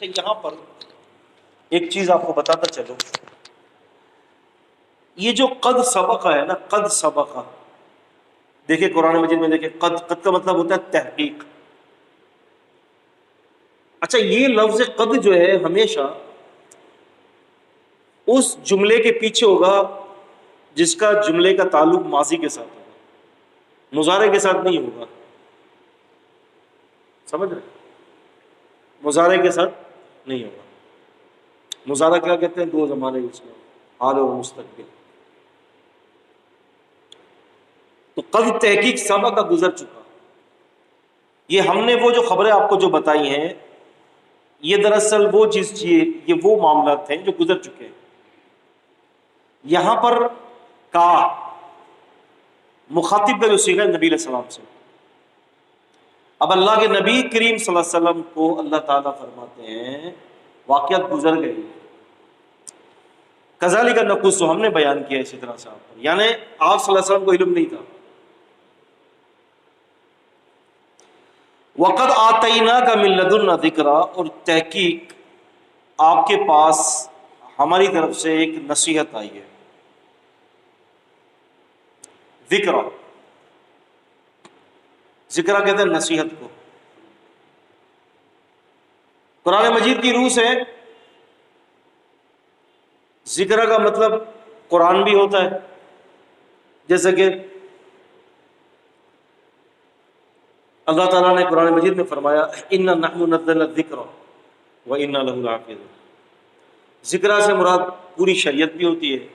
اچھا، یہاں پر ایک چیز آپ کو بتاتا چلو، یہ جو قد سبق ہے نا، قد سبق، دیکھیں قرآن مجید میں دیکھیں، قد کا مطلب ہوتا ہے تحقیق۔ اچھا، یہ لفظ قد جو ہے ہمیشہ اس جملے کے پیچھے ہوگا جس کا جملے کا تعلق ماضی کے ساتھ ہوگا، مضارع کے ساتھ نہیں ہوگا۔ سمجھ رہے؟ مضارع کے ساتھ نہیں ہوگا۔ مضارع کیا کہتے ہیں؟ دو زمانے اس میں، حال و مستقبل۔ تو قد تحقیق سبق کا گزر چکا، یہ ہم نے وہ جو خبریں آپ کو جو بتائی ہیں، یہ دراصل وہ چیز یہ وہ معاملات ہیں جو گزر چکے ہیں۔ یہاں پر کا مخاطب کا جو صیغہ ہے نبی علیہ السلام سے، اب اللہ کے نبی کریم صلی اللہ علیہ وسلم کو اللہ تعالیٰ فرماتے ہیں واقعات گزر گئی، کذالک نقص، ہم نے بیان کیا اسی طرح سے آپ پر، یعنی آپ صلی اللہ علیہ وسلم کو علم نہیں تھا۔ وقد آتیناک من لدنا ذکرا، اور تحقیق آپ کے پاس ہماری طرف سے ایک نصیحت آئی ہے۔ ذکرا، ذکرا کہتے ہیں نصیحت کو۔ قرآن مجید کی روح سے ذکر کا مطلب قرآن بھی ہوتا ہے، جیسے کہ اللہ تعالیٰ نے قرآن مجید میں فرمایا اِنَّا نَحْنُ نَزَّلْنَا الذِّكْرَ وَإِنَّا لَهُ لَحَافِظُونَ۔ ذکر سے مراد پوری شریعت بھی ہوتی ہے،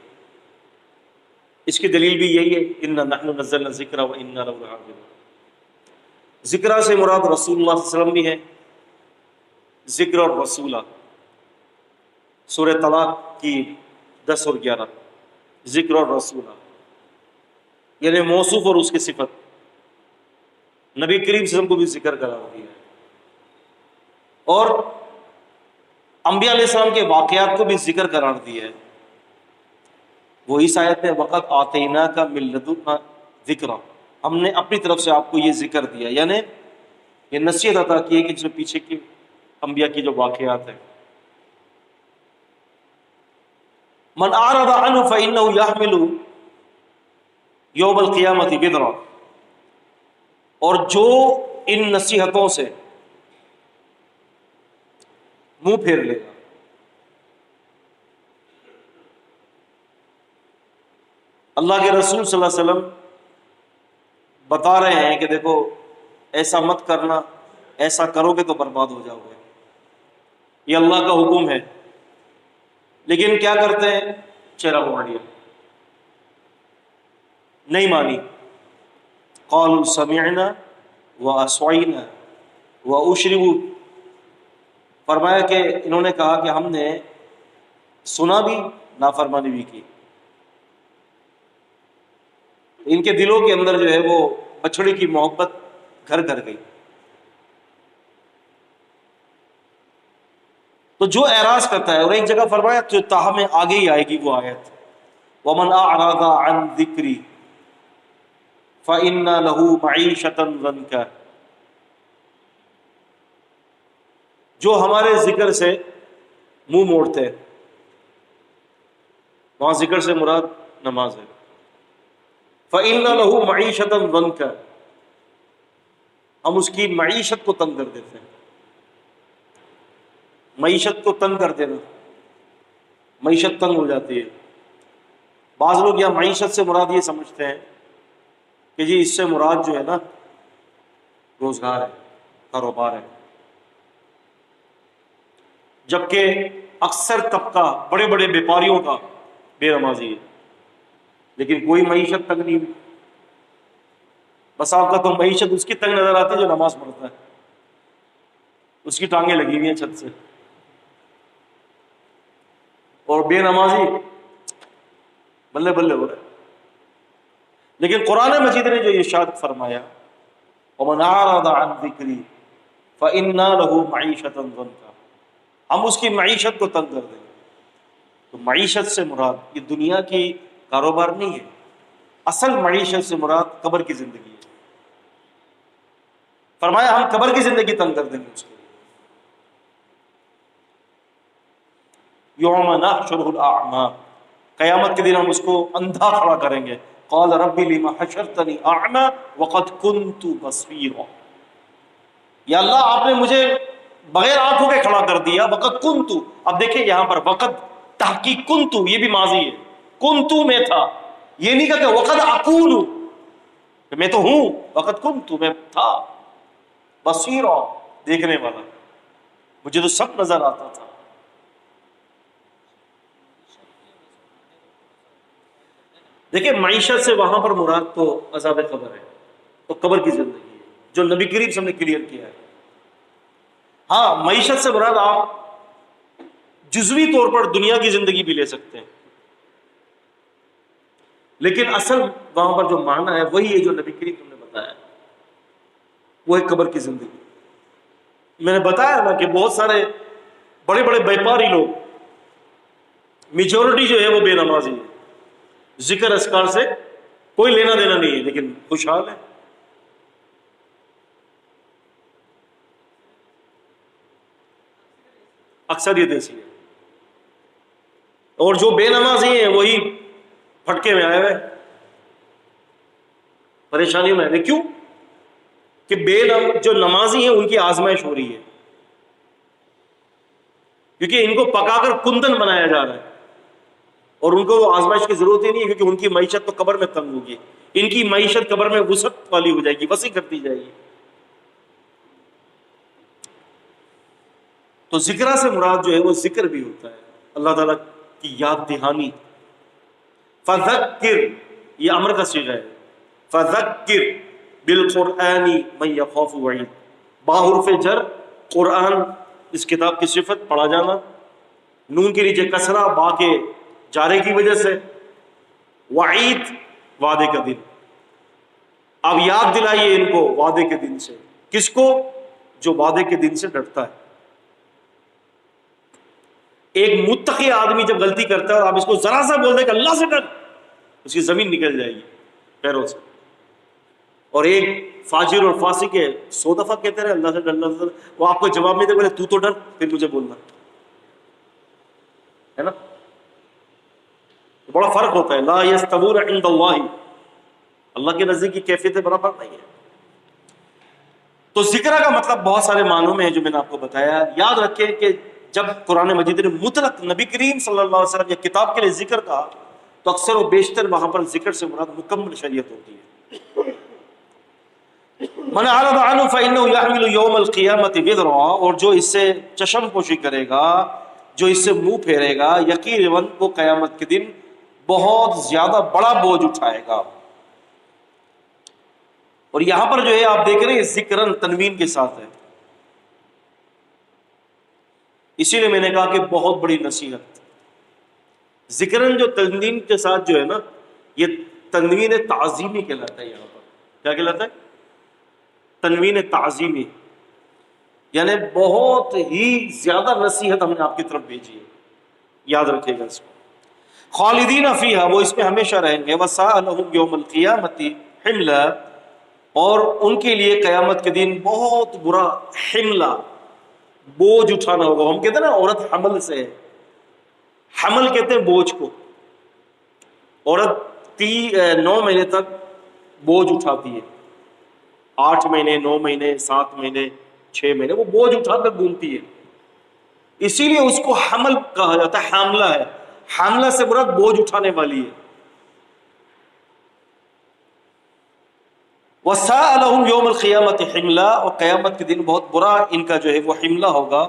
اس کی دلیل بھی یہی ہے اِنَّا نَحْنُ نَزَّلْنَا الذِّكْرَ وَإِنَّا لَهُ لَحَافِظُونَ۔ ذکر سے مراد رسول اللہ صلی اللہ علیہ وسلم بھی ہے، ذکر اور رسولہ، سورہ طلاق کی 10 اور 11، ذکر اور رسولہ یعنی موصوف اور اس کی صفت۔ نبی کریم صلی اللہ علیہ وسلم کو بھی ذکر قرار دیا ہے، اور انبیاء علیہ السلام کے واقعات کو بھی ذکر قرار دیا ہے۔ وہی آیت ہے وقت آتیناک من لدنا ذکرا، ہم نے اپنی طرف سے آپ کو یہ ذکر دیا، یعنی یہ نصیحت عطا کی ہے کہ جو پیچھے کے انبیاء کی جو واقعات ہیں۔ من اعرض عنہ فإنہ یحمل یوم القیامۃ وزرا، اور جو ان نصیحتوں سے منہ پھیر لے گا، اللہ کے رسول صلی اللہ علیہ وسلم بتا رہے ہیں کہ دیکھو ایسا مت کرنا، ایسا کرو گے تو برباد ہو جاؤ گے، یہ اللہ کا حکم ہے، لیکن کیا کرتے ہیں؟ چہرہ موڑ لیا، نہیں مانی۔ قالوا سمعنا وعصینا واشربوا، فرمایا کہ انہوں نے کہا کہ ہم نے سنا بھی، نافرمانی بھی کی۔ ان کے دلوں کے اندر جو ہے وہ بچھڑی کی محبت گھر گھر گئی۔ تو جو اعراض کرتا ہے، اور ایک جگہ فرمایا جو تاہم میں آگے ہی آئے گی وہ آیت، وَمَنْ أَعْرَضَ عَنْ ذِكْرِي فَإِنَّ لَهُ مَعِيشَةً ضَنْكًا، جو ہمارے ذکر سے منہ موڑتے ہیں، وہاں ذکر سے مراد نماز ہے، فَإِنَّ لَهُ مَعِيشَةً ضَنْكًا، ہم اس کی معیشت کو تنگ کر دیتے ہیں۔ معیشت کو تنگ کر دینا، معیشت تنگ ہو جاتی ہے۔ بعض لوگ یہاں معیشت سے مراد یہ سمجھتے ہیں کہ جی اس سے مراد جو ہے نا روزگار ہے، کاروبار ہے، جبکہ اکثر طبقہ بڑے بڑے بیپاریوں کا بے نمازی ہے، لیکن کوئی معیشت تنگ نہیں ہوئی۔ بس آپ کا تو معیشت اس کی تنگ نظر آتی ہے جو نماز پڑھتا ہے، اس کی ٹانگیں لگی ہوئی ہیں چھت سے، اور بے نمازی بلے بلے ہو رہا ہے۔ لیکن قرآن مجید نے جو ارشاد فرمایا وَمَنْ أَعْرَضَ عَنْ ذِكْرِي فَإِنَّا لَهُ مَعِيشَةً ضَنْكًا، ہم اس کی معیشت کو تنگ کر دیں گے۔ تو معیشت سے مراد یہ دنیا کی کاروبار نہیں ہے، اصل معیشت سے مراد قبر کی زندگی ہے۔ فرمایا ہم قبر کی زندگی تنگ کر دیں گے اس کو۔ یوم نحشرہ الاعمی، قیامت کے دن ہم اس کو اندھا کھڑا کریں گے. قال رب لم حشرتنی اعمی وقد كنت بصیرا، یا اللہ آپ نے مجھے بغیر آنکھوں کے کھڑا کر دیا. وقد کنت، اب دیکھیں یہاں پر وقد تحقیق کنت، یہ بھی ماضی ہے. کنت میں تھا، یہ نہیں کہا کہ وقد اکون، میں تو ہوں. وقد کنت میں تھا، بصیرا دیکھنے والا، مجھے تو سب نظر آتا تھا. دیکھیں معیشت سے وہاں پر مراد تو عذاب قبر ہے، تو قبر کی زندگی ہے جو نبی کریم صلی اللہ علیہ وسلم نے کلیئر کیا ہے. ہاں معیشت سے مراد آپ جزوی طور پر دنیا کی زندگی بھی لے سکتے ہیں، لیکن اصل وہاں پر جو معنی ہے وہی ہے جو نبی کریم صلی اللہ علیہ وسلم نے بتایا، وہ ہے قبر کی زندگی. میں نے بتایا نا کہ بہت سارے بڑے بڑے بیپاری لوگ، میجورٹی جو ہے وہ بے نمازی ہے، ذکر اذکار سے کوئی لینا دینا نہیں ہے، لیکن خوشحال ہے. اکثریت ایسی ہے. اور جو بے نمازی ہیں وہی پھٹکے میں آئے ہوئے، پریشانیوں میں آئے. کیوں کہ جو نمازی ہیں ان کی آزمائش ہو رہی ہے، کیونکہ ان کو پکا کر کندن بنایا جا رہا ہے، اور ان کو وہ آزمائش کی ضرورت ہی نہیں ہے، کیونکہ ان کی معیشت تو قبر میں تنگ ہوگی. ان کی معیشت قبر میں وسعت والی ہو جائے گی، وسیع کر دی جائے گی. تو ذکرہ سے مراد جو ہے وہ ذکر بھی ہوتا ہے، اللہ تعالیٰ کی یاد دہانی. فذکر یہ امر کا صیغہ ہے، فذکر بالقرآن من یخاف وعید، باحرف جر قرآن اس کتاب کی صفت پڑھا جانا، نون کے نیچے کسرہ با کے جارے کی وجہ سے، وعید وعدے کا دن. اب یاد دلائیے ان کو وعدے کے دن سے. کس کو؟ جو وعدے کے دن سے ڈرتا ہے. ایک متقی آدمی جب غلطی کرتا ہے اور آپ اس کو ذرا سا بول دیں کہ اللہ سے ڈر، اس کی زمین نکل جائے گی پیروں سے. اور ایک فاجر اور فاسق ہے 100 دفعہ کہتے رہے اللہ سے ڈر اللہ سے ڈر، وہ آپ کو جواب نہیں دے بولے تو ڈر پھر مجھے بولنا ہے نا. بڑا فرق ہوتا ہے. لا یستوون عند اللہ، اللہ کے نزدیک کی کیفیت برابر نہیں ہے. تو ذکرہ کا مطلب بہت سارے معنوں میں ہے جو میں نے آپ کو بتایا. یاد رکھیں کہ جب قرآن مجید نے مطلق نبی کریم صلی اللہ علیہ وسلم یا کتاب کے لیے ذکر کہا تو اکثر و بیشتر وہاں پر ذکر سے مراد مکمل شریعت ہوتی ہے. من اعرض عنہ فإنه يحمل يوم القیامة وزرا، اور جو اس سے چشم پوشی کرے گا، جو اس سے منہ پھیرے گا، یقیناً وہ قیامت کے دن بہت زیادہ بڑا بوجھ اٹھائے گا. اور یہاں پر جو ہے آپ دیکھ رہے ہیں ذکرن تنوین کے ساتھ ہے، اسی لیے میں نے کہا کہ بہت بڑی نصیحت. ذکرن جو تنوین کے ساتھ جو ہے نا، یہ تنوین تعظیمی کہلاتا ہے. یہاں پر کیا کہلاتا ہے؟ تنوین تعظیمی، یعنی بہت ہی زیادہ نصیحت ہم نے آپ کی طرف بھیجی ہے. یاد رکھیے گا اس کو. خالدین فیہا، وہ اس میں ہمیشہ رہیں گے. وساء لہم یوم القیامۃ حملا، اور ان کے لیے قیامت کے دن بہت برا حملہ، بوجھ اٹھانا ہوگا. ہم کہتے ہیں نا عورت حمل سے ہے، حمل کہتے ہیں بوجھ کو. عورت 9 مہینے تک بوجھ اٹھاتی ہے، 8 مہینے 9 مہینے 7 مہینے 6 مہینے وہ بوجھ اٹھا کر گھومتی ہے. اسی لیے اس کو حمل کہا جاتا ہے. حاملہ ہے، حاملہ سے مراد بوجھ اٹھانے والی ہے. وَسَاءَ لَهُمْ يَوْمَ الْقِيَامَةِ حِمْلًا، اور قیامت کے دن بہت برا ان کا جو ہے وہ حملہ ہوگا.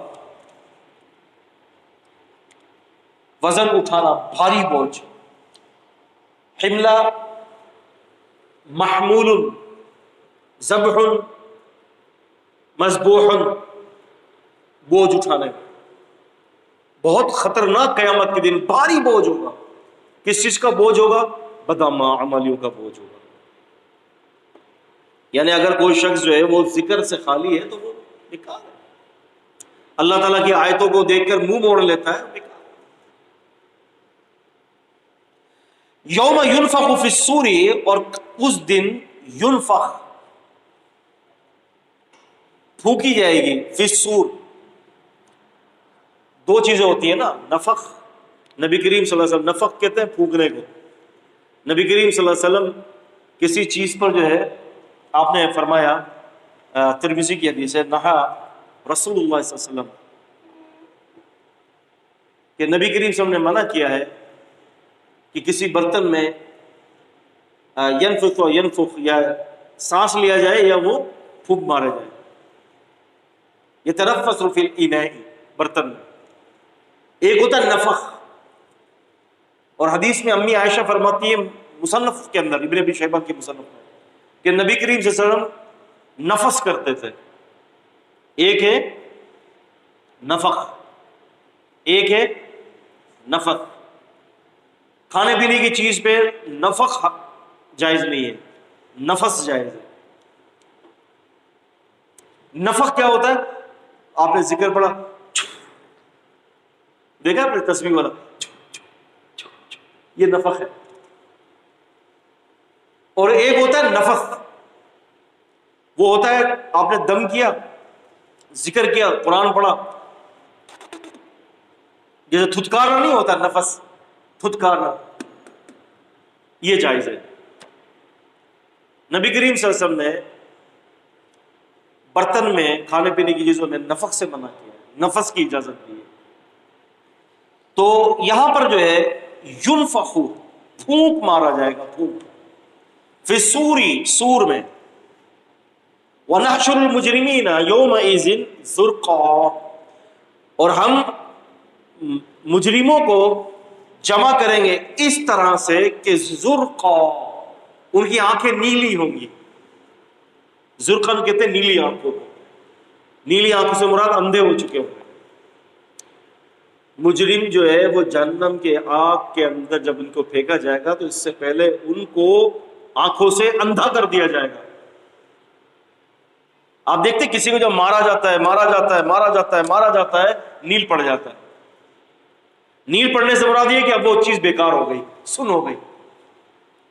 وزن اٹھانا، بھاری بوجھ. حملہ محمول، ذبح، مذبوح، بوجھ اٹھانے. بہت خطرناک قیامت کے دن بھاری بوجھ ہوگا. کس چیز کا بوجھ ہوگا؟ بدعمالیوں کا بوجھ ہوگا. یعنی اگر کوئی شخص جو ہے وہ ذکر سے خالی ہے تو وہ بیکار ہے. اللہ تعالیٰ کی آیتوں کو دیکھ کر منہ موڑ لیتا ہے، بیکار. یوم ینفخ فی الصور، اور اس دن ینفخ پھونکی جائے گی. فی الصور 2 چیزیں ہوتی ہیں نا، نفخ نبی کریم صلی اللہ علیہ وسلم، نفخ کہتے ہیں پھونکنے کو. نبی کریم صلی اللہ علیہ وسلم کسی چیز پر جو ہے آپ نے فرمایا، ترمذی کی حدیث ہے، نہا رسول اللہ صلی اللہ علیہ وسلم، کہ نبی کریم صلی اللہ علیہ وسلم نے منع کیا ہے کہ کسی برتن میں ینفخ و ینفخ، یا سانس لیا جائے یا وہ پھونک مارا جائے. یہ تنفس فی الاناء، برتن میں. ایک ہوتا ہے نفخ، اور حدیث میں امی عائشہ فرماتی ہے مصنف کے اندر، ابن ابی شیبہ کی مصنف میں، کہ نبی کریم صلی اللہ علیہ وسلم نفس کرتے تھے. ایک ہے نفخ، ایک ہے نفخ. کھانے پینے کی چیز پہ نفخ جائز نہیں ہے، نفس جائز ہے. نفخ کیا ہوتا ہے؟ آپ نے ذکر پڑھا، دیکھا آپ نے تسبیح والا، یہ نفخ ہے. اور ایک ہوتا ہے نفخ، وہ ہوتا ہے آپ نے دم کیا، ذکر کیا، قرآن پڑھا، جیسے تھتکارنا نہیں ہوتا، نفس تھتکارنا، یہ جائز ہے. نبی کریم صلی اللہ علیہ وسلم نے برتن میں کھانے پینے کی چیزوں میں نفخ سے منع کیا ہے، نفس کی اجازت دی ہے. تو یہاں پر جو ہے ینفخ، پھونک مارا جائے گا، پھونک، فی الصوری، سور میں. وَنَحْشُرُ الْمُجْرِمِينَ يَوْمَئِذٍ زُرْقًا، اور ہم مجرموں کو جمع کریں گے اس طرح سے کہ زرقا، ان کی آنکھیں نیلی ہوں گی. زرقن کہتے ہیں نیلی آنکھوں کو، نیلی آنکھوں سے مراد اندھے ہو چکے ہوں گے. مجرم جو ہے وہ جہنم کے آگ کے اندر جب ان کو پھینکا جائے گا تو اس سے پہلے ان کو آنکھوں سے اندھا کر دیا جائے گا. آپ دیکھتے کسی کو جب مارا جاتا ہے، مارا جاتا ہے، مارا جاتا ہے، مارا جاتا ہے، نیل پڑ جاتا ہے. نیل پڑنے سے مراد یہ کہ اب وہ چیز بیکار ہو گئی، سن ہو گئی،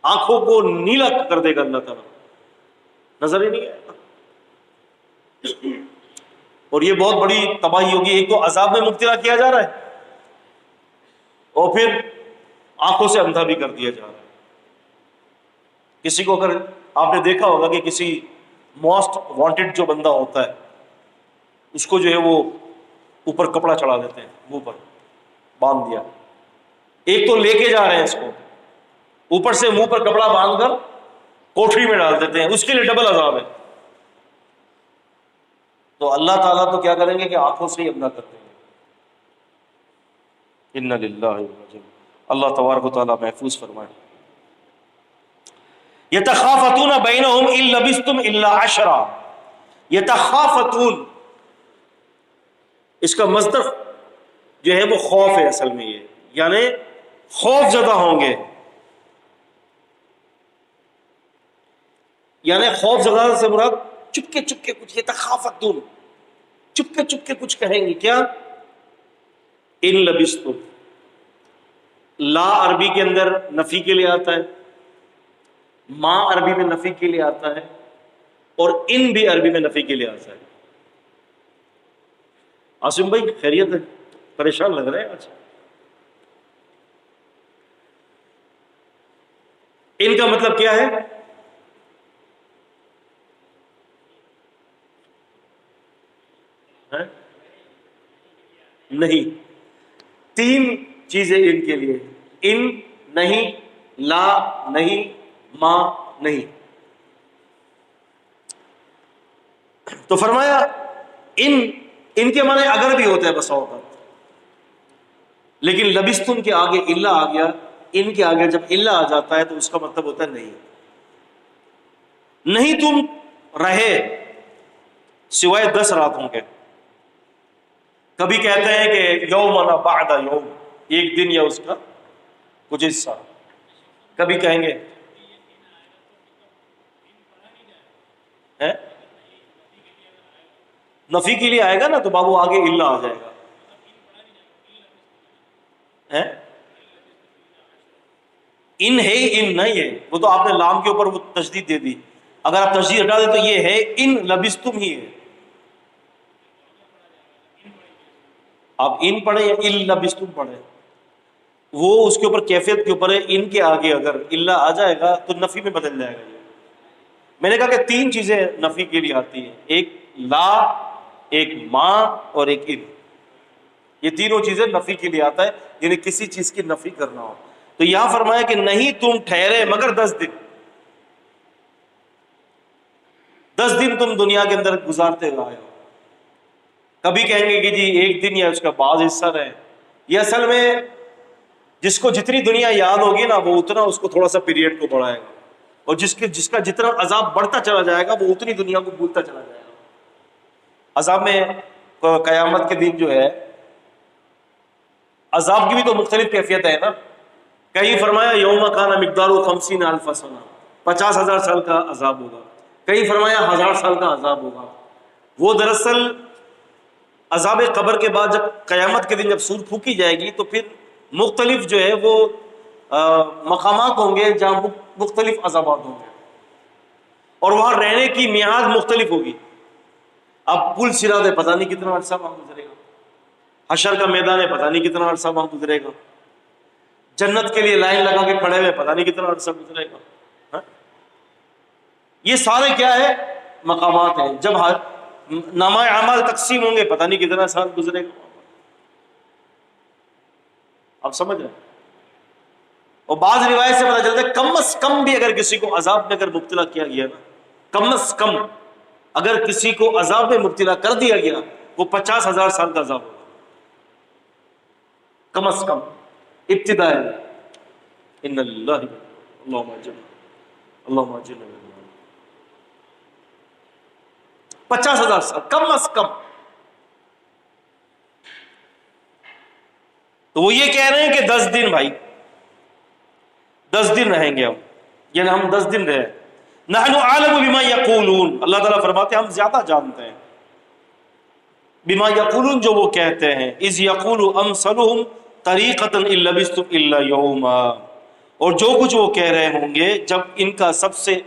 آنکھوں کو نیلا کر دے گا اللہ تعالیٰ، نظر ہی نہیں آئے گا. اور یہ بہت بڑی تباہی ہوگی. ایک تو عذاب میں مبتلا کیا جا رہا ہے، اور پھر آنکھوں سے اندھا بھی کر دیا جا رہا ہے. کسی کو اگر آپ نے دیکھا ہوگا کہ کسی موسٹ وانٹڈ جو بندہ ہوتا ہے اس کو جو ہے وہ اوپر کپڑا چڑھا دیتے ہیں، منہ پر باندھ دیا. ایک تو لے کے جا رہے ہیں اس کو، اوپر سے منہ پر کپڑا باندھ کر کوٹری میں ڈال دیتے ہیں، اس کے لیے ڈبل عذاب ہے. تو اللہ تعالیٰ تو کیا کریں گے کہ آنکھوں سے ہی اندھا کر دیں گے. انا للہ و انا الیہ راجعون. اللہ تبارک و تعالیٰ محفوظ فرمائے. یتخافتون بینہم ان لبثتم الا عشرا. یتخافتون، اس کا مصدر جو ہے وہ خوف ہے اصل میں، یہ یعنی خوف زدہ ہوں گے. یعنی خوف زدہ سے مراد چپکے چپکے کچھ، یتخافتون، چپکے چپکے کچھ کہیں گے. کیا؟ ان لبثتم، لا عربی کے اندر نفی کے لیے آتا ہے، ما عربی میں نفی کے لیے آتا ہے، اور ان بھی عربی میں نفی کے لیے آتا ہے. عاصم بھائی خیریت ہے؟ پریشان لگ رہے ہیں آج. ان کا مطلب کیا ہے؟ نہیں. تین چیزیں ان کے لیے، ان نہیں، لا نہیں، ما نہیں. تو فرمایا ان کے معنی اگر بھی ہوتا ہے بس اوقات، لیکن لبستم کے آگے الا آ گیا. ان کے آگے جب الا آ جاتا ہے تو اس کا مطلب ہوتا ہے نہیں، نہیں تم رہے سوائے 10 راتوں کے. کبھی کہتے ہیں کہ یوم نہ بعد یوم، ایک دن یا اس کا کچھ حصہ. کبھی کہیں گے نفی کے لیے آئے گا نا تو بابو آگے الا آ جائے گا. ان ہے، ان نہیں ہے، وہ تو آپ نے لام کے اوپر وہ تشدید دے دی. اگر آپ تشدید ہٹا دیں تو یہ ہے ان لبستم ہی ہے. آپ ان پڑھیں یا ان لبستم پڑھیں، وہ اس کے اوپر کیفیت کے اوپر ہے. ان کے آگے اگر الا آ جائے گا تو نفی میں بدل جائے گا. یہ میں نے کہا کہ تین چیزیں نفی کے لیے آتی ہیں, ایک لا, ایک ما اور ایک ان. یہ تینوں چیزیں نفی کے لیے آتا ہے, یعنی کسی چیز کی نفی کرنا ہو. تو یہاں فرمایا کہ نہیں تم ٹھہرے مگر 10 دن. 10 دن تم دنیا کے اندر گزارتے ہوئے آئے ہو. کبھی کہیں گے کہ جی ایک دن یا اس کا بعض حصہ رہے. یہ اصل میں جس کو جتنی دنیا یاد ہوگی نا وہ اتنا اس کو تھوڑا سا پیریڈ کو بڑھائے گا, اور جس کا جتنا عذاب بڑھتا چلا جائے گا وہ اتنی دنیا کو بھولتا چلا جائے گا. عذاب میں قیامت کے دن جو ہے عذاب کی بھی تو مختلف کیفیت ہے نا. کہیں فرمایا یوم کان مقدار 50,000 سنہ, 50,000 سال کا عذاب ہوگا. کہیں فرمایا 1000 سال کا عذاب ہوگا. وہ دراصل عذاب قبر کے بعد جب قیامت کے دن جب سور پھونکی جائے گی تو پھر مختلف جو ہے وہ مقامات ہوں گے جہاں مختلف عذابات ہوں گے, اور وہاں رہنے کی میعاد مختلف ہوگی. اب پل صراط ہے, پتہ نہیں کتنا عرصہ وہاں گزرے گا. حشر کا میدان ہے, پتہ نہیں کتنا عرصہ وہاں گزرے گا. جنت کے لیے لائن لگا کے کھڑے ہوئے, پتہ نہیں کتنا عرصہ گزرے گا. ہاں؟ یہ سارے کیا ہے مقامات ہیں. جب نامہ اعمال تقسیم ہوں گے پتہ نہیں کتنا سال گزرے گا. آپ سمجھ رہے ہیں؟ اور بعض روایت سے پتہ چلتا ہے کم از کم بھی اگر کسی کو عذاب میں اگر مبتلا کیا گیا نا, کم از کم اگر کسی کو عذاب میں مبتلا کر دیا گیا وہ 50,000 سال کا عذاب ہوگا کم از کم ابتدا ہے. ان اللہ اللہم اجرنا اللہم اجرنا 50,000 سال کم از کم. تو وہ یہ کہہ رہے ہیں کہ 10 دن بھائی 10 دن رہیں گے ہم, یعنی ہم 10 دن رہے. نحن عالم بما یقولون, اللہ تعالیٰ فرماتے ہیں ہم زیادہ جانتے ہیں بما یقولون, جو وہ کہتے ہیں. اذ یقول امثلهم طریقۃ ان لبثتم الا یوما, اور جو کچھ وہ کہہ رہے ہوں گے جب ان کا سب سے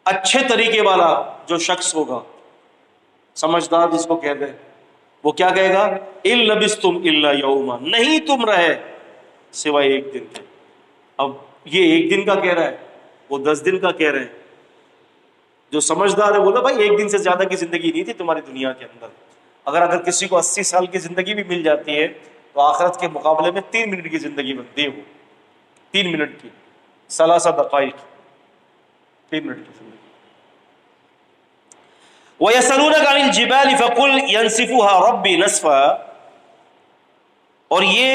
اچھے طریقے والا جو شخص ہوگا, سمجھدار جس کو کہتے ہیں, وہ کیا کہے گا ان لبثتم الا یوما, نہیں تم رہے سوائے ایک دن کے. اب یہ ایک دن کا کہہ رہا ہے, وہ 10 دن کا کہہ رہے ہیں. جو سمجھدار ہے بولا بھائی ایک دن سے زیادہ کی زندگی نہیں تھی تمہاری دنیا کے اندر. اگر کسی کو 80 سال کی زندگی بھی مل جاتی ہے تو آخرت کے مقابلے میں 3 منٹ کی زندگی بنتی ہے. وہ 3 منٹ کی, 3 دقائق, 3 منٹ کی زندگی. وَيَسْأَلُونَكَ عَنِ الْجِبَالِ فَقُلْ يَنْسِفُهَا رَبِّي نَسْفًا, اور یہ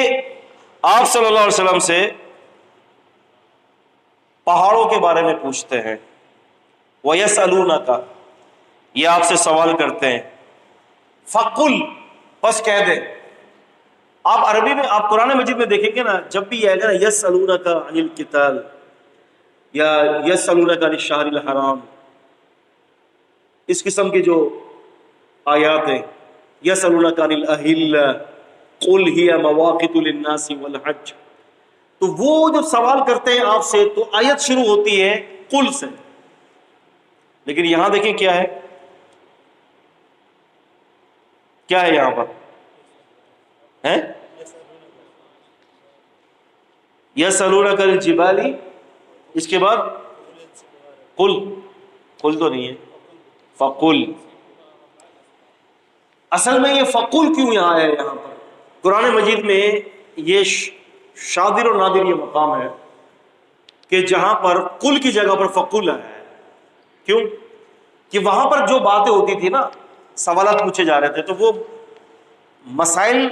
آپ صلی اللہ علیہ وسلم سے پہاڑوں کے بارے میں پوچھتے ہیں. وَيَسْأَلُونَكَ, یہ آپ سے سوال کرتے ہیں. فَقُلْ, بس کہہ دیں. آپ عربی میں آپ قرآن مجید میں دیکھیں گے نا, جب بھی یہ آئے گا نا يَسْأَلُونَكَ عَنِ الْقِتَالِ یا يَسْأَلُونَكَ عَنِ الشَّهْرِ الْحَرَامِ, اس قسم کی جو آیات ہیں, يَسْأَلُونَكَ عَنِ الْأَهِلَّةِ قُلْ هِيَ مَوَاقِتُ لِلنَّاسِ وَالْحَجِّ, تو وہ جب سوال کرتے ہیں آپ سے تو آیت شروع ہوتی ہے قل سے. لیکن یہاں دیکھیں کیا ہے, کیا ہے یہاں پر ہیں يَسْأَلُونَكَ عَنِ الْجِبَالِ, اس کے بعد قل, قل تو نہیں ہے, فقل. اصل میں یہ فقل کیوں یہاں ہے, یہاں پر قرآن مجید میں یہ شادر و نادر یہ مقام ہے کہ جہاں پر قل کی جگہ پر فقل ہے. کیوں کہ وہاں پر جو باتیں ہوتی تھی نا, سوالات پوچھے جا رہے تھے, تو وہ مسائل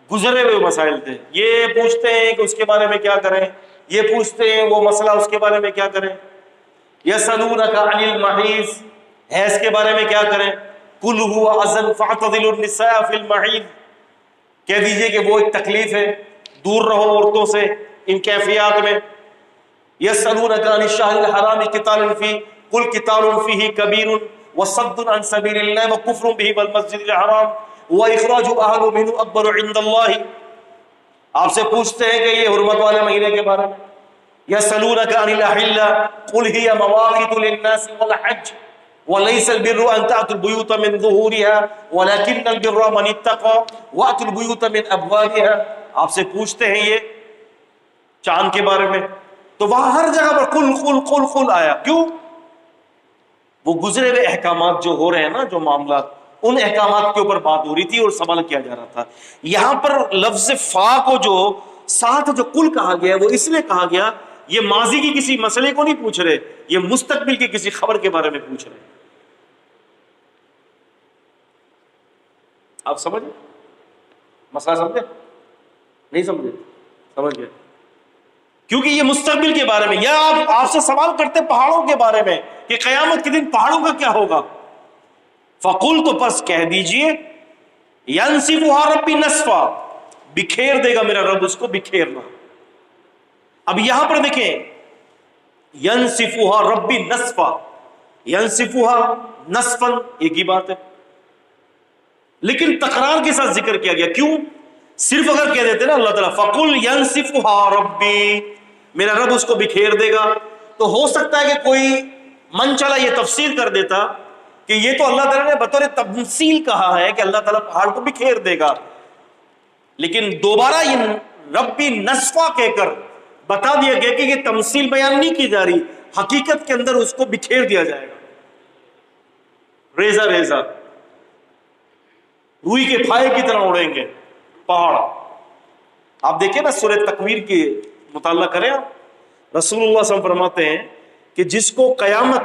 گزرے ہوئے مسائل تھے. یہ پوچھتے ہیں کہ اس کے بارے میں کیا کریں, یہ پوچھتے ہیں وہ مسئلہ اس کے بارے میں کیا کریں. يَسْأَلُونَكَ عَنِ الْمَحِيضِ, حیض کے بارے میں کیا کریں. قُلْ هُوَ أَذًى فَاعْتَزِلُوا النِّسَاءَ فِي الْمَحِيضِ, کہہ دیجئے کہ وہ ایک تکلیف ہے, دور رہو عورتوں سے ان کیفیات میں. يَسْأَلُونَكَ عَنِ الشَّهْرِ الْحَرَامِ قِتَالٍ فِيهِ قُلْ قِتَالٌ فِيهِ كَبِيرٌ وَصَدٌّ عَنْ سَبِيلِ اللَّهِ وَكُفْرٌ بِهِ وَالْمَسْجِدِ الْحَرَامِ وَإِخْرَاجُ أَهْلِهِ مِنْهُ أَكْبَرُ عِنْدَ اللَّهِ. آپ سے پوچھتے ہیں کہ یہ حرمت والے مہینے کے بارے میں. يَسْأَلُونَكَ عَنِ الْأَحِلَّةِ قُلْ هِيَ مَوَاقِتُ لِلنَّاسِ وَالْحَجِّ وَلَيْسَ الْبِرُّ أَن تَأْتُوا الْبُيُوتَ مِنْ ظُهُورِهَا وَلَكِنَّ الْبِرَّ مَنِ اتَّقَى وَأْتُوا الْبُيُوتَ مِنْ أَبْوَابِهَا. آپ سے پوچھتے ہیں یہ چاند کے بارے میں، تو وہاں ہر جگہ پر قل قل قل قل آیا. کیوں؟ وہ گزرے ہوئے احکامات جو ہو رہے ہیں نا، جو معاملات، ان احکامات کے اوپر بات ہو رہی تھی اور سوال کیا جا رہا تھا. یہاں پر لفظ فا کو جو ساتھ جو کل کہا گیا ہے وہ اس لیے کہا گیا، یہ ماضی کی کسی مسئلے کو نہیں پوچھ رہے، یہ مستقبل کی کسی خبر کے بارے میں پوچھ رہے. آپ سمجھے مسئلہ؟ سمجھے نہیں سمجھے؟ سمجھ گئے؟ کیونکہ یہ مستقبل کے بارے میں، یا آپ سے سوال کرتے پہاڑوں کے بارے میں کہ قیامت کے دن پہاڑوں کا کیا ہوگا. فقل، تو پس کہہ دیجئے، ینسفها ربی نسفا، بکھیر دے گا میرا رب اس کو بکھیرنا. اب یہاں پر دیکھیں، ینسفها ربی نسفا، ینسفها نسفا ایک ہی بات ہے، لیکن تکرار کے ساتھ ذکر کیا گیا. کیوں؟ صرف اگر کہہ دیتے نا اللہ تعالیٰ فقل ینسفها ربی، میرا رب اس کو بکھیر دے گا، تو ہو سکتا ہے کہ کوئی من چلا یہ تفسیر کر دیتا کہ یہ تو اللہ تعالیٰ نے بطور تمثیل کہا ہے کہ اللہ تعالیٰ پہاڑ کو بکھیر دے گا، لیکن دوبارہ یہ ربی نسفا کہہ کر بتا دیا گیا کہ یہ تمثیل بیان نہیں کی جا رہی، حقیقت کے اندر اس کو بکھیر دیا جائے گا ریزہ ریزہ، روئی کے پھائے کی طرح اڑیں گے پہاڑ. آپ دیکھیں نا سورہ تکویر کے مطالعہ کریں، رسول اللہ صلی اللہ علیہ وسلم فرماتے ہیں کہ جس کو قیامت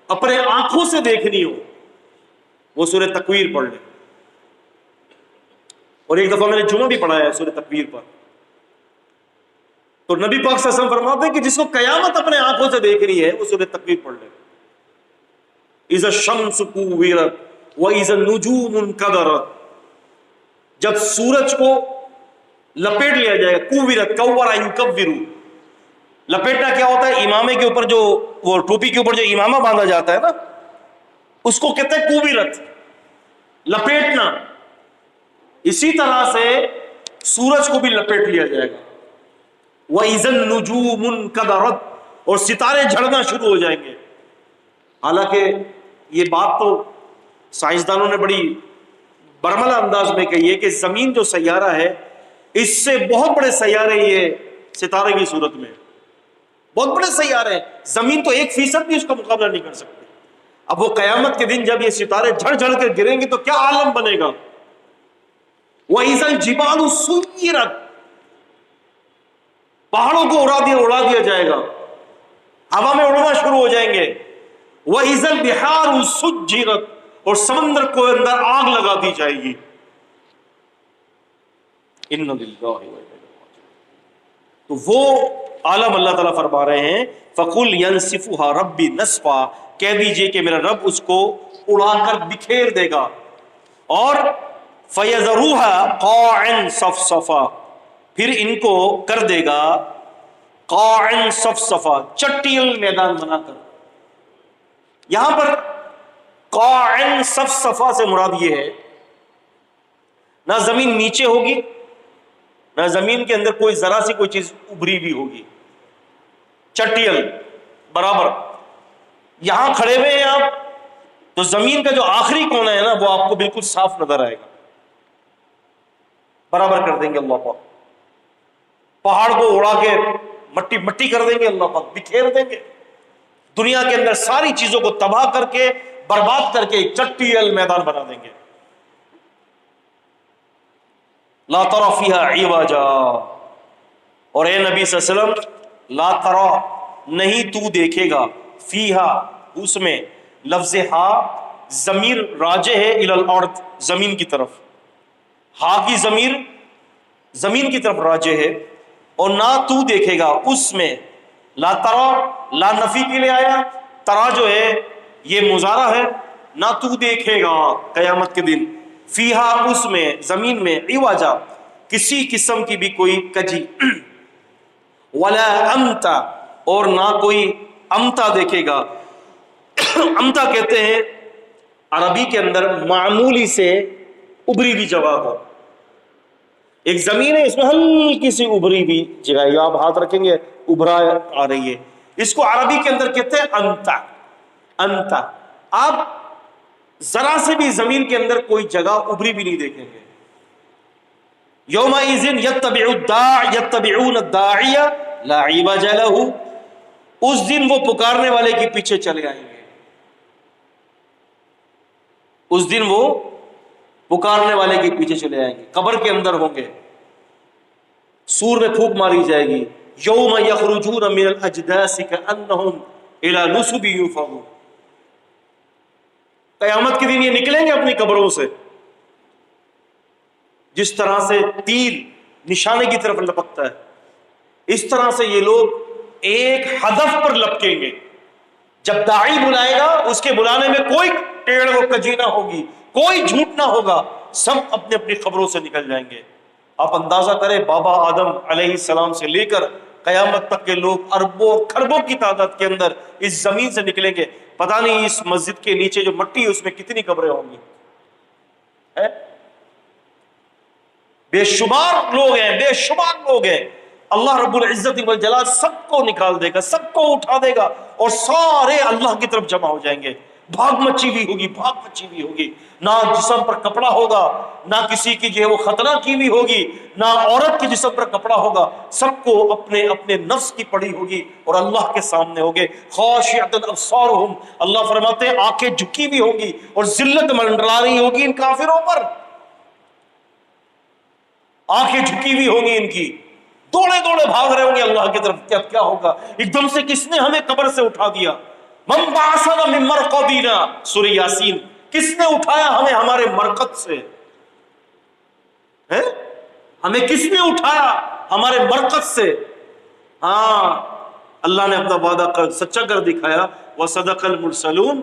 اپنے آنکھوں سے دیکھنی ہو وہ سورہ تکویر پڑھ لے. اور ایک دفعہ میں نے جمعہ بھی پڑھایا ہے سورہ تکویر پر، تو نبی پاک صلی اللہ علیہ وسلم فرماتے ہیں کہ جس کو قیامت اپنے آنکھوں سے دیکھنی ہے وہ سورہ تکویر پڑھ لے. اذا الشمس كورت واذا النجوم انكدرت، جب سورج کو لپیٹ لیا جائے گا، کورت کورا یکورو، لپیٹنا کیا ہوتا ہے؟ امامے کے اوپر جو وہ ٹوپی کے اوپر جو امامہ باندھا جاتا ہے نا، اس کو کہتے ہیں کورت، لپیٹنا. اسی طرح سے سورج کو بھی لپیٹ لیا جائے گا. وَإِذَا النُّجُومُ انْكَدَرَتْ، اور ستارے جھڑنا شروع ہو جائیں گے. حالانکہ یہ بات تو سائنسدانوں نے بڑی برملا انداز میں کہی ہے کہ زمین جو سیارہ ہے اس سے بہت بڑے سیارے یہ ستارے کی صورت میں، بہت بڑے سیارے ہیں، زمین تو 1% بھی اس کا مقابلہ نہیں کر سکتے. اب وہ قیامت کے دن جب یہ ستارے جھڑ جھڑ کر گریں گے تو کیا عالم بنے گا. وَإِذَا الْجِبَالُ سُيِّرَتْ، پہاڑوں کو اڑا دیا جائے گا، ہوا میں اڑنا شروع ہو جائیں گے. وَإِذَا الْبِحَارُ سُجِّرَتْ، اور سمندر کو اندر آگ لگا دی جائے گی. اِنَّ لِلَّهِ وَإِنَّا إِلَيْهِ رَاجِعُونَ. تو وہ عالم اللہ تعالیٰ فرما رہے ہیں فَقُلْ يَنْسِفُهَا رَبِّ نَسْفًا، کہہ دیجئے کہ میرا رب اس کو اڑا کر بکھیر دے گا. اور فَيَذَرُوهَا قَاعًا صَفْصَفًا، پھر ان کو کر دے گا قاعًا صفصفا، چٹیل میدان بنا کر. یہاں پر قاعًا صفصفا سے مراد یہ ہے نہ زمین نیچے ہوگی نہ زمین کے اندر کوئی ذرا سی کوئی چیز ابھری بھی ہوگی، چٹیل برابر. یہاں کھڑے ہوئے ہیں آپ تو زمین کا جو آخری کونا ہے نا وہ آپ کو بالکل صاف نظر آئے گا، برابر کر دیں گے اللہ پاک. پہاڑ کو اڑا کے مٹی مٹی کر دیں گے اللہ پاک، بکھیر دیں گے. دنیا کے اندر ساری چیزوں کو تباہ کر کے برباد کر کے ایک چٹیل میدان بنا دیں گے. لا تری فیہا عوجا، اور اے نبی صلی اللہ علیہ وسلم لا تری، نہیں تو دیکھے گا، فیہا اس میں، لفظ ہا ضمیر راجع ہے الی الارض، زمین کی طرف، ہا کی ضمیر زمین کی طرف راجع ہے. اور نہ تو دیکھے گا اس میں، لا ترا لا نفی کے لیے آیا، ترا جو ہے یہ مضارع ہے، نہ تو دیکھے گا قیامت کے دن، فیہا اس میں، زمین میں، عوجا کسی قسم کی بھی کوئی کجی، ولا امتا اور نہ کوئی امتا دیکھے گا. امتا کہتے ہیں عربی کے اندر معمولی سے ابری بھی جگہ ہو. ایک زمین ہے اس میں ہلکی سی ابری بھی جگہ ہے، آپ ہاتھ رکھیں گے ابھرا آ رہی ہے، اس کو عربی کے اندر کہتے ہیں انتا. انتا، آپ ذرا سے بھی زمین کے اندر کوئی جگہ ابری بھی نہیں دیکھیں گے، یومئذ یتبعون الداعی لا عوج لہ، اس دن وہ پکارنے والے کے پیچھے چلے آئیں گے، اس دن وہ پکارنے والے کے پیچھے چلے آئیں گے، قبر کے اندر ہوں گے، سور میں پھونک ماری جائے گی، یوم یخرجون من الاجداث کانہم الی نصب یوفضون، قیامت کے دن یہ نکلیں گے اپنی قبروں سے جس طرح سے تیر نشانے کی طرف لپکتا ہے، اس طرح سے یہ لوگ ایک ہدف پر لپکیں گے۔ جب داعی بلائے گا اس کے بلانے میں کوئی ٹیڑھ و کجی نہ ہوگی، کوئی جھوٹ نہ ہوگا، سب اپنے اپنی قبروں سے نکل جائیں گے۔ آپ اندازہ کریں بابا آدم علیہ السلام سے لے کر قیامت تک کے لوگ اربوں کھربوں کی تعداد کے اندر اس زمین سے نکلیں گے، پتہ نہیں اس مسجد کے نیچے جو مٹی ہے اس میں کتنی قبریں ہوں گی، بے شمار لوگ ہیں، بے شمار لوگ ہیں۔ اللہ رب العزت والجلال سب کو نکال دے گا، سب کو اٹھا دے گا، اور سارے اللہ کی طرف جمع ہو جائیں گے۔ بھاگ مچی ہوئی ہوگی، بھاگ مچی ہوئی ہوگی، نہ جسم پر کپڑا ہوگا، نہ کسی کی جو ہے وہ ختنہ کی ہوئی ہوگی، نہ عورت کے جسم پر کپڑا ہوگا، سب کو اپنے اپنے نفس کی پڑی ہوگی اور اللہ کے سامنے ہوگے۔ خاشعۃ ابصارہم، اللہ فرماتے ہیں آنکھیں جھکی ہوئی ہوں گی اور ذلت منڈرا رہی ہوگی ان کافروں پر، آنکھیں جھکی ہوئی ہوں گی ان کی، دوڑے دوڑے بھاگ رہے ہوں گے اللہ کی طرف کہ اب کیا ہوگا، ایک دم سے کس نے ہمیں قبر سے اٹھا دیا، من بعثنا من مرقدنا، سورہ یاسین، کس نے اٹھایا ہمیں ہمارے مرقد سے، ہمیں کس نے اٹھایا ہمارے مرقد سے؟ ہاں اللہ نے اپنا وعدہ سچا کر دکھایا، وصدق المرسلون،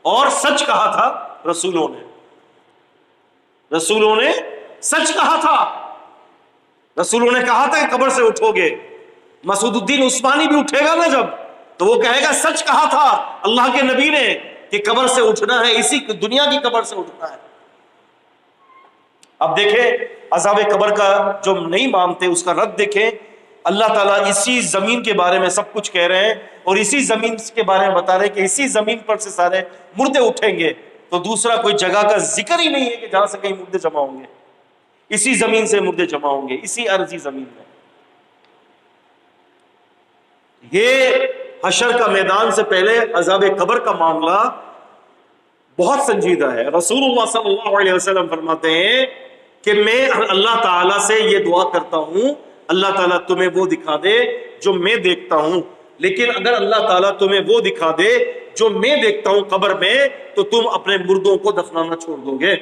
اور سچ کہا تھا رسولوں نے، رسولوں نے سچ کہا تھا، رسولوں نے کہا تھا کہ قبر سے اٹھو گے۔ مسعود الدین عثمانی بھی اٹھے گا نا جب، تو وہ کہے گا سچ کہا تھا اللہ کے نبی نے کہ قبر سے اٹھنا ہے، اسی دنیا کی قبر سے اٹھنا ہے۔ اب دیکھیں عذاب قبر کا جو نہیں مانتے اس کا رد دیکھیں، اللہ تعالیٰ اسی زمین کے بارے میں سب کچھ کہہ رہے ہیں اور اسی زمین کے بارے میں بتا رہے ہیں کہ اسی زمین پر سے سارے مردے اٹھیں گے، تو دوسرا کوئی جگہ کا ذکر ہی نہیں ہے کہ جہاں سے کہیں مردے جمع ہوں گے، اسی زمین سے مردے جمع ہوں گے، اسی ارضی زمین میں۔ یہ حشر کا میدان سے پہلے عذاب قبر کا معاملہ بہت سنجیدہ ہے۔ رسول اللہ صلی اللہ علیہ وسلم فرماتے ہیں کہ میں اللہ تعالیٰ سے یہ دعا کرتا ہوں اللہ تعالیٰ تمہیں وہ دکھا دے جو میں دیکھتا ہوں، لیکن اگر اللہ تعالیٰ تمہیں وہ دکھا دے جو میں دیکھتا ہوں قبر میں تو تم اپنے مردوں کو دفنانا چھوڑ دو گے۔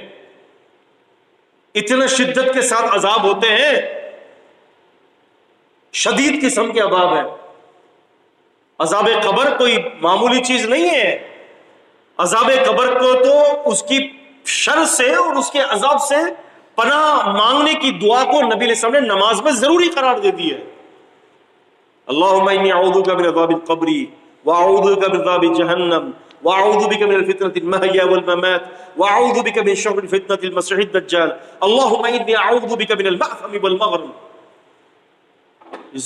اتنا شدت کے ساتھ عذاب ہوتے ہیں، شدید قسم کے عذاب ہے۔ عذاب قبر کوئی معمولی چیز نہیں ہے، عذاب قبر کو تو اس کی شر سے اور اس کے عذاب سے پناہ مانگنے کی دعا کو نبی علیہ السلام نے نماز میں ضروری قرار دے دی ہے۔ اللہم انی اعوذ بک من عذاب القبر واعوذ بک من عذاب جہنم واعوذ بک من الفتنة المحیا والممات واعوذ بک من شر فتنة المسیح الدجال اللہم انی اعوذ بک من المأثم والمغرم،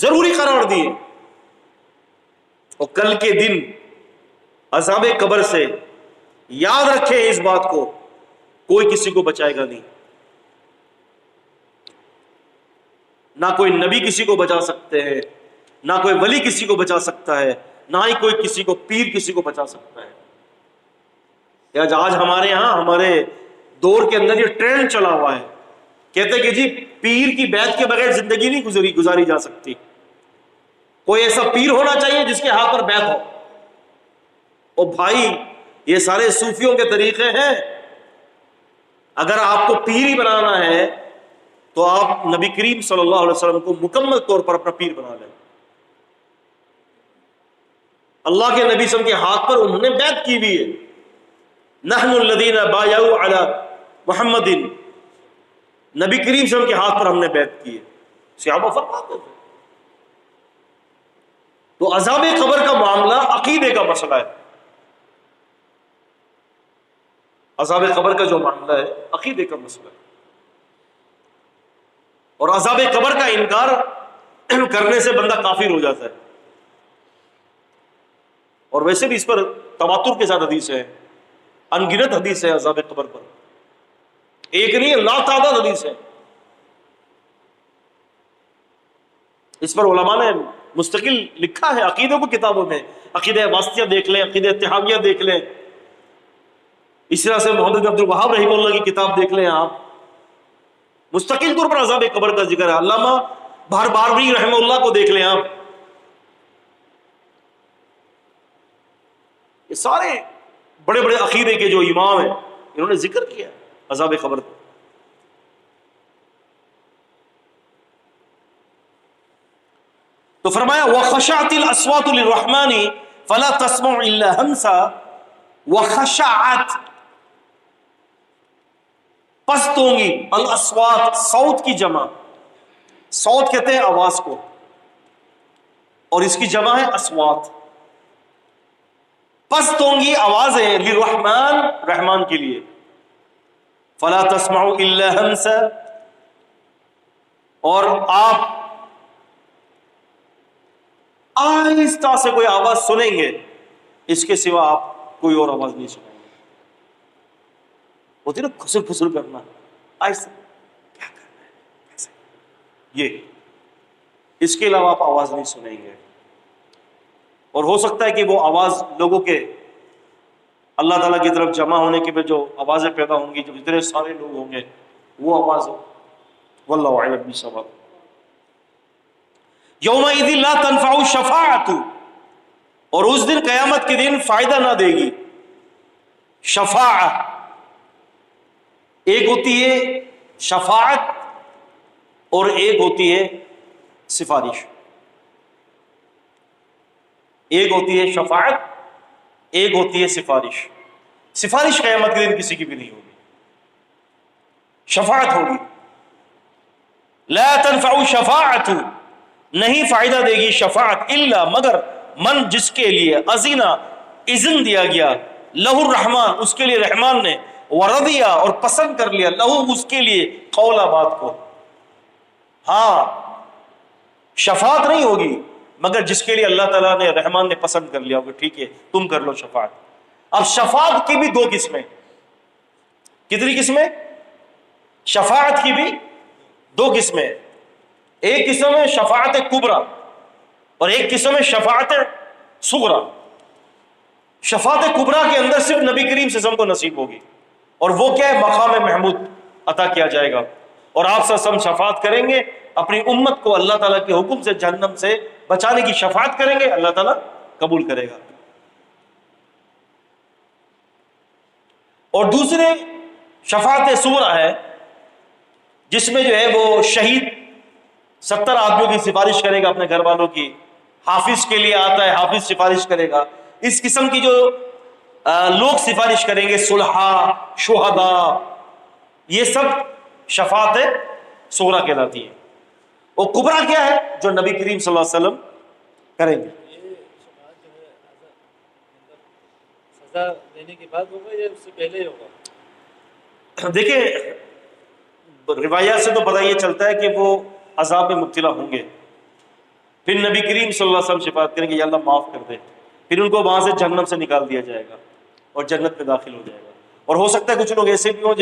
ضروری قرار دیے۔ اور کل کے دن عذاب قبر سے یاد رکھیں اس بات کو، کوئی کسی کو بچائے گا نہیں، نہ کوئی نبی کسی کو بچا سکتے ہیں، نہ کوئی ولی کسی کو بچا سکتا ہے، نہ ہی کوئی کسی کو پیر کسی کو بچا سکتا ہے۔ آج ہمارے ہاں ہمارے دور کے اندر یہ ٹرینڈ چلا ہوا ہے، کہتے کہ جی پیر کی بیعت کے بغیر زندگی نہیں گزاری جا سکتی، کوئی ایسا پیر ہونا چاہیے جس کے ہاتھ پر بیعت ہو۔ اور بھائی یہ سارے صوفیوں کے طریقے ہیں، اگر آپ کو پیر ہی بنانا ہے تو آپ نبی کریم صلی اللہ علیہ وسلم کو مکمل طور پر اپنا پیر بنا لیں۔ اللہ کے نبی صلی اللہ علیہ وسلم کے ہاتھ پر انہوں نے بیعت کی ہوئی ہے، نحن الذین بایعوا علی محمد، نبی کریم صلی اللہ علیہ وسلم کے ہاتھ پر ہم نے بیعت کی ہے، صحابہ فرماتے تھے۔ تو عذاب قبر کا معاملہ عقیدے کا مسئلہ ہے، عذاب قبر کا جو معاملہ ہے عقیدے کا مسئلہ ہے، اور عذاب قبر کا انکار کرنے سے بندہ کافر ہو جاتا ہے۔ اور ویسے بھی اس پر تواتر کے ساتھ حدیث ہے، ان گنت حدیث ہے عذاب قبر پر، ایک نہیں لا تعداد حدیث ہے۔ اس پر علماء نے مستقل لکھا ہے عقیدوں کو کتابوں میں. عقیدہ واسطیہ دیکھ لیں, عقیدہ اتحادیہ دیکھ لیں, اس طرح سے محمد بن عبد الوہاب رحمہ اللہ کی کتاب دیکھ لیں آپ, مستقل طور پر عذاب قبر کا ذکر ہے. علامہ بہرباروی رحمہ اللہ کو دیکھ لیں آپ, یہ سارے بڑے بڑے عقیدے کے جو امام ہیں انہوں نے ذکر کیا عذاب قبر کو. تو فرمایا وَخَشَعَتِ الْأَصْوَاتُ لِلرَّحْمَنِ فَلَا تَسْمَعُ إِلَّا هَمْسًا وَخَشَعَتْ, پست ہوں گی, الاصوات صوت کی جمع, صوت کہتے ہیں آواز کو, اور اس کی جمع ہے اصوات. پست ہوں گی آوازیں للرحمن, رحمان کے لیے. فلا تسمعوا الا ہمسا, اور آپ آہستہ سے کوئی آواز سنیں گے, اس کے سوا آپ کوئی اور آواز نہیں سنیں گے. ہوتی نا خسر پھسر کرنا, آہستہ کیا کرنا ہے کیسے, یہ اس کے علاوہ آپ آواز نہیں سنیں گے. اور ہو سکتا ہے کہ وہ آواز لوگوں کے اللہ تعالیٰ کی طرف جمع ہونے کے بعد جو آوازیں پیدا ہوں گی, جو اتنے سارے لوگ ہوں گے, وہ آواز ہو. واللہ اعلم بالصواب. یومئذ لا تنفع الشفاعۃ, اور اس دن قیامت کے دن فائدہ نہ دے گی شفاعت. ایک ہوتی ہے شفاعت اور ایک ہوتی ہے سفارش. ایک ہوتی ہے شفاعت, ایک ہوتی ہے سفارش. سفارش قیامت کے دن کسی کی بھی نہیں ہوگی, شفاعت ہوگی. لا تنفع الشفاعۃ, نہیں فائدہ دے گی شفاعت, الا مگر من, جس کے لیے اذنا, اذن دیا گیا, لہ الرحمن, اس کے لیے رحمان نے, ورضیا, اور پسند کر لیا, لہو, اس کے لیے, قولا, بات کو. ہاں شفاعت نہیں ہوگی مگر جس کے لیے اللہ تعالیٰ نے, رحمان نے پسند کر لیا ہوگا, ٹھیک ہے تم کر لو شفاعت. اب شفاعت کی بھی دو قسمیں. کتنی قسمیں؟ شفاعت کی بھی دو قسمیں. ایک قسم ہے شفاعت کبریٰ اور ایک قسم ہے شفاعت صغریٰ. شفاعت کبریٰ کے اندر صرف نبی کریم صلی اللہ علیہ وسلم کو نصیب ہوگی, اور وہ کیا ہے, مقام محمود عطا کیا جائے گا, اور آپ صلی اللہ علیہ وسلم شفاعت کریں گے, اپنی امت کو اللہ تعالیٰ کے حکم سے جہنم سے بچانے کی شفاعت کریں گے, اللہ تعالیٰ قبول کرے گا. اور دوسرے شفاعت صغریٰ ہے, جس میں جو ہے وہ شہید 70 آدمیوں کی سفارش کرے گا اپنے گھر والوں کی, حافظ کے لیے آتا ہے, حافظ سفارش کرے گا. اس قسم کی جو لوگ سفارش کریں گے, صلحاء, شہداء, یہ سب شفاعت صغریٰ کہلاتی ہے. اور کبریٰ کیا ہے, جو نبی کریم صلی اللہ علیہ وسلم کریں گے. سزا دینے کے بعد ہوگا یا اس سے پہلے ہی ہوگا؟ دیکھیں روایات سے تو پتہ یہ چلتا ہے کہ وہ عذاب میں مبتلا ہوں گے, پھر نبی کریم صلی اللہ علیہ وسلم شفاعت کریں گے, یا اللہ معاف کر دے, پھر ان کو وہاں سے جہنم سے نکال دیا جائے گا اور جنت میں داخل ہو جائے گا. اور ہو سکتا ہے کچھ لوگ ایسے بھی ہوں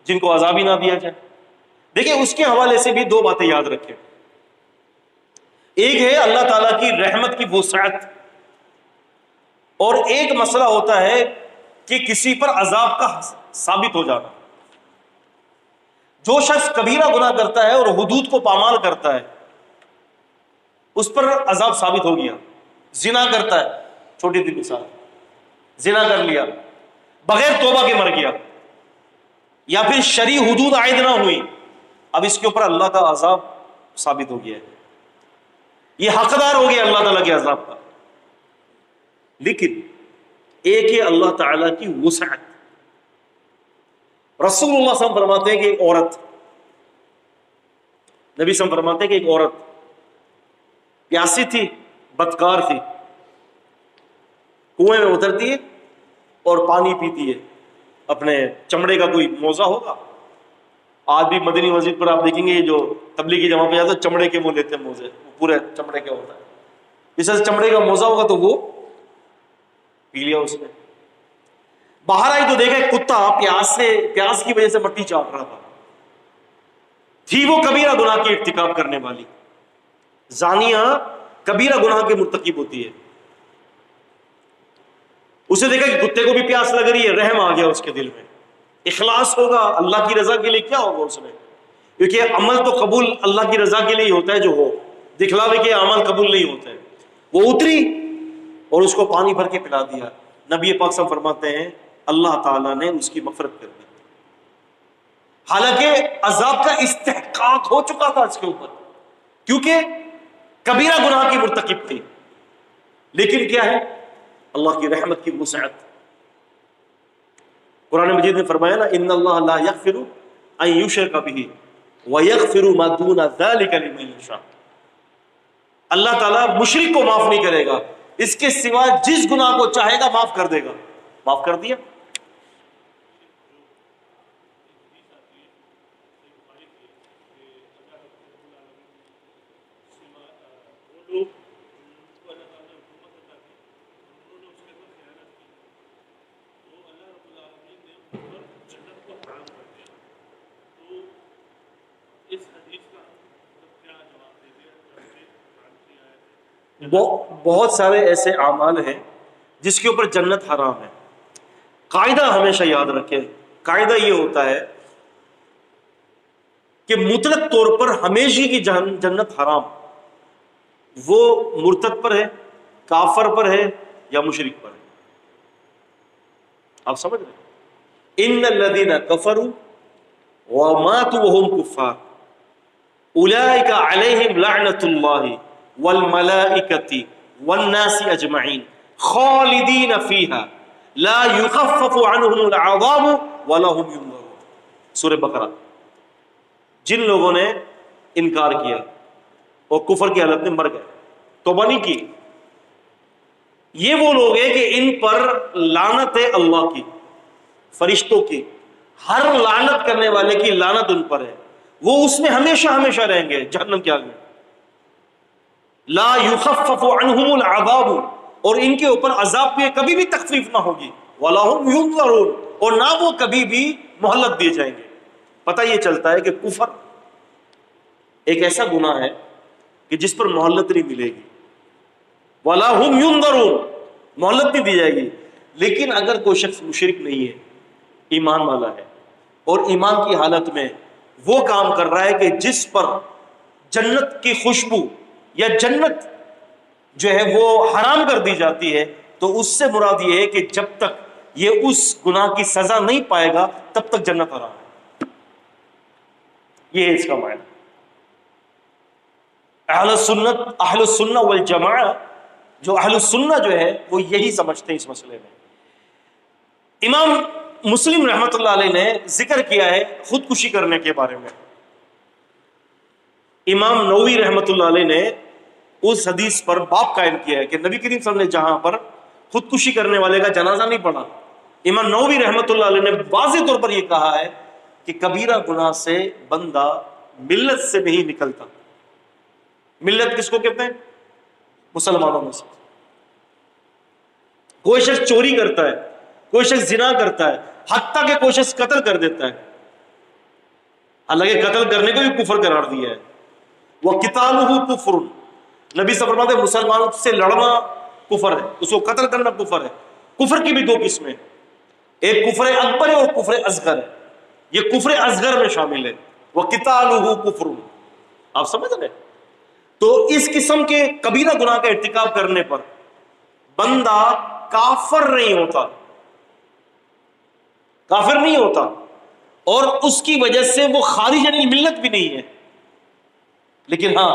جن کو عذاب ہی نہ دیا جائے. دیکھیں اس کے حوالے سے بھی دو باتیں یاد رکھیں. ایک ہے اللہ تعالیٰ کی رحمت کی وسعت, اور ایک مسئلہ ہوتا ہے کہ کسی پر عذاب کا ثابت ہو جانا. جو شخص کبیرہ گناہ کرتا ہے اور حدود کو پامال کرتا ہے, اس پر عذاب ثابت ہو گیا. زنا کرتا ہے, چھوٹی سی مثال, زنا کر لیا, بغیر توبہ کے مر گیا, یا پھر شرعی حدود عائد نہ ہوئی, اب اس کے اوپر اللہ کا عذاب ثابت ہو گیا ہے, یہ حقدار ہو گیا اللہ تعالیٰ کے عذاب کا. لیکن ایک ہے اللہ تعالیٰ کی وسعت. رسول اللہ صلی اللہ علیہ وسلم فرماتے ہیں کہ ایک عورت, نبی صلی اللہ علیہ وسلم فرماتے ہیں کہ ایک عورت پیاسی تھی, بدکار تھی, کنویں میں اترتی ہے اور پانی پیتی ہے. اپنے چمڑے کا کوئی موزہ ہوگا, آج بھی مدنی مسجد پر آپ دیکھیں گے جو تبلیغی جماعت پہ جاتے ہیں چمڑے کے وہ لیتے ہیں موزے, پورے چمڑے کے ہوتا ہے, اس سے چمڑے کا موزہ ہوگا تو وہ پی لیا اس نے. باہر آئی تو دیکھا کتا پیاس کی وجہ سے مٹی چاٹ رہا تھا. تھی وہ کبیرہ گناہ کی ارتکاب کرنے والی, زانیہ کبیرہ گناہ کے مرتکب ہوتی ہے. اسے دیکھا کہ کتے کو بھی پیاس لگ رہی ہے, رحم آ گیا اس کے دل میں, اخلاص ہوگا اللہ کی رضا کے لیے, کیا ہوگا اس میں, کیونکہ عمل تو قبول اللہ کی رضا کے لیے ہی ہوتا ہے جو ہو, دکھلاوے کے عمل قبول نہیں ہوتے. وہ اتری اور اس کو پانی بھر کے پلا دیا. نبی پاک صلی اللہ علیہ وسلم فرماتے ہیں اللہ تعالیٰ نے اس کی مغفرت کر دی, حالانکہ عذاب کا استحقاق ہو چکا تھا اس کے اوپر, کیونکہ کبیرہ گناہ کی مرتکب تھی. لیکن کیا ہے, اللہ کی رحمت کی وسعت. قرآن مجید نے فرمایا نا ان اللہ لا یغفر ان یشرک بہ ویغفر ما دون ذلک لمن یشاء. اللہ تعالیٰ مشرک کو معاف نہیں کرے گا, اس کے سوا جس گناہ کو چاہے گا معاف کر دے گا. معاف کر دیا. بہت سارے ایسے اعمال ہیں جس کے اوپر جنت حرام ہے. قاعدہ ہمیشہ یاد رکھیں, قاعدہ یہ ہوتا ہے کہ مطلق طور پر ہمیشہ کی جنت حرام وہ مرتد پر ہے, کافر پر ہے یا مشرک پر ہے. آپ سمجھ رہے ہیں, ان الذین کفروا وماتوا وهم کفار اولئک علیہم لعنۃ اللہ والملائکۃ والناس اجمعین خالدین فیہا لا یخفف عنہم العذاب ولا هم ینظرون. سورہ بقرہ. جن لوگوں نے انکار کیا اور کفر کی حالت میں مر گئے, توبہ نہیں کی, یہ وہ لوگ ہیں کہ ان پر لعنت ہے اللہ کی, فرشتوں کی, ہر لعنت کرنے والے کی لعنت ان پر ہے, وہ اس میں ہمیشہ ہمیشہ رہیں گے جہنم کی آگ میں. لا یخفف عنہم العذاب, اور ان کے اوپر عذاب پہ کبھی بھی تخفیف نہ ہوگی, ولا هم ینظرون, اور نہ وہ کبھی بھی مہلت دیے جائیں گے. پتہ یہ چلتا ہے کہ کفر ایک ایسا گناہ ہے کہ جس پر مہلت نہیں ملے گی, ولا هم ینظرون, مہلت نہیں دی جائے گی. لیکن اگر کوئی شخص مشرک نہیں ہے, ایمان والا ہے, اور ایمان کی حالت میں وہ کام کر رہا ہے کہ جس پر جنت کی خوشبو یا جنت جو ہے وہ حرام کر دی جاتی ہے, تو اس سے مراد یہ ہے کہ جب تک یہ اس گناہ کی سزا نہیں پائے گا تب تک جنت حرام ہے. یہ ہے اس کا معنی. اہل السنہ والجماعہ, جو اہل السنہ جو ہے وہ یہی سمجھتے ہیں اس مسئلے میں. امام مسلم رحمۃ اللہ علیہ نے ذکر کیا ہے خودکشی کرنے کے بارے میں. امام نووی رحمۃ اللہ علیہ نے اس حدیث پر باب قائم کیا ہے کہ نبی کریم صلی اللہ علیہ وسلم نے جہاں پر خودکشی کرنے والے کا جنازہ نہیں پڑھا, امام نووی رحمۃ اللہ علیہ نے واضح طور پر یہ کہا ہے کہ کبیرہ گناہ سے بندہ ملت سے نہیں نکلتا. ملت کس کو کہتے ہیں؟ مسلمانوں میں سے. کوئی شخص چوری کرتا ہے, کوئی شخص زنا کرتا ہے, حتیٰ کہ کوئی شخص قتل کر دیتا ہے, حالانکہ قتل کرنے کو بھی کفر قرار دیا ہے. وَقِتَالُهُ كُفْرٌ, نبی صلی اللہ علیہ وسلم مسلمانوں سے لڑنا کفر ہے, اس کو قتل کرنا کفر ہے. کفر کی بھی دو قسمیں, ایک کفر اکبر ہے اور کفر اصغر ہے. یہ کفر اصغر میں شامل ہے. وَقِتَالُهُ كُفْرٌ. آپ سمجھ رہے ہیں؟ تو اس قسم کے کبیرہ گناہ کا ارتکاب کرنے پر بندہ کافر نہیں ہوتا, کافر نہیں ہوتا, اور اس کی وجہ سے وہ خارج عن الملت بھی نہیں ہے. لیکن ہاں,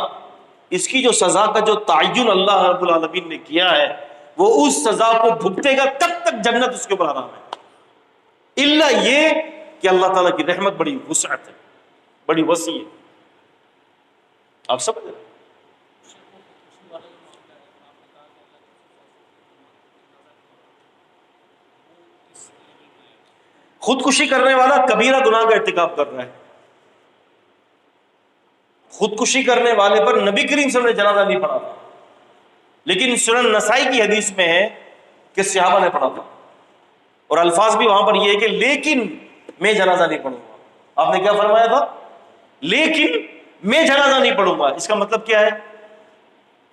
اس کی جو سزا کا جو تعین اللہ رب العالمین نے کیا ہے وہ اس سزا کو بھگتے گا تب تک جنت اس کے اوپر حرام ہے, الا یہ کہ اللہ تعالیٰ کی رحمت بڑی وسعت ہے, بڑی وسیع ہے. آپ سمجھ رہے ہیں؟ خودکشی کرنے والا کبیرہ گناہ کا ارتکاب کر رہا ہے. خودکشی کرنے والے پر نبی کریم صلی اللہ علیہ وسلم نے جنازہ نہیں پڑھا تھا, لیکن سنن نسائی کی حدیث میں ہے کہ صحابہ نے پڑھا تھا, اور الفاظ بھی وہاں پر یہ ہے کہ لیکن میں جنازہ نہیں پڑھوں گا. آپ نے کیا فرمایا تھا؟ لیکن میں جنازہ نہیں پڑھوں گا. اس کا مطلب کیا ہے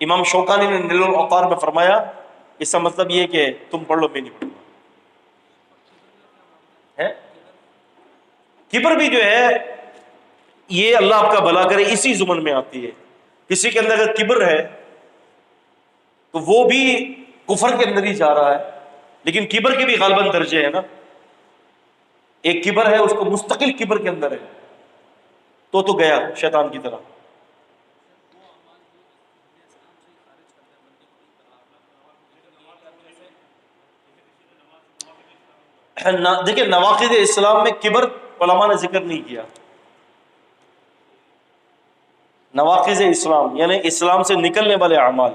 امام شوکانی نے نیل الاوطار میں فرمایا اس کا مطلب یہ کہ تم پڑھ لو میں نہیں پڑھوں گا. کبر بھی جو ہے یہ اللہ آپ کا بھلا کرے اسی زمن میں آتی ہے. کسی کے اندر اگر کبر ہے تو وہ بھی کفر کے اندر ہی جا رہا ہے، لیکن کبر کے بھی غالباً درجے ہیں نا. ایک کبر ہے اس کو مستقل کبر کے اندر ہے تو گیا شیطان کی طرح. دیکھیں نواقض اسلام میں کبر علماء نے ذکر نہیں کیا. نواقض اسلام یعنی اسلام سے نکلنے والے اعمال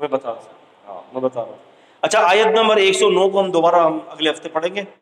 میں بتا رہا ہوں. اچھا آیت نمبر 109 کو ہم دوبارہ اگلے ہفتے پڑھیں گے.